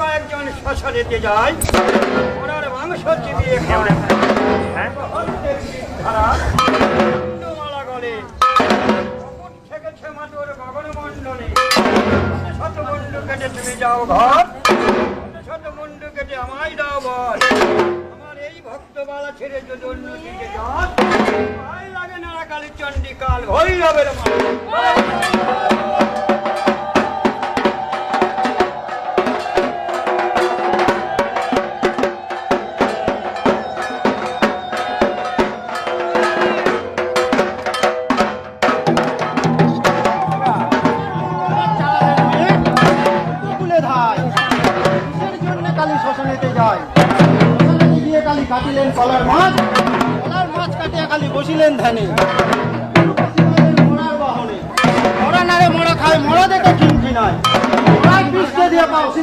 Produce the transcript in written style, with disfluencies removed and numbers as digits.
কয়েকজন শ্মশানেতে যায়, ওনার মাংস চিবিয়ে খায়। মালা গলে ঠেকেছে মাতুর গগন মণ্ডলে। শত মুন্ডু কেটে তুমি যাও ঘর, শত মুন্ডু কেটে আমায় দাও বল। আমার এই ভক্তবালা ছেড়ে যদি অন্যদিকে যান, ভয় লাগে না কালী চণ্ডীকাল ভৈরবের মা। কাটিলেন কলার মাছ, কলার মাছ কাটিয়া কালি বসিলেন ধ্যানে। মরার বাহনে মরা নারে মরা খায়, মরা দেখে খিনখিনায়। মরা বৃষ্টি দিয়ে পাও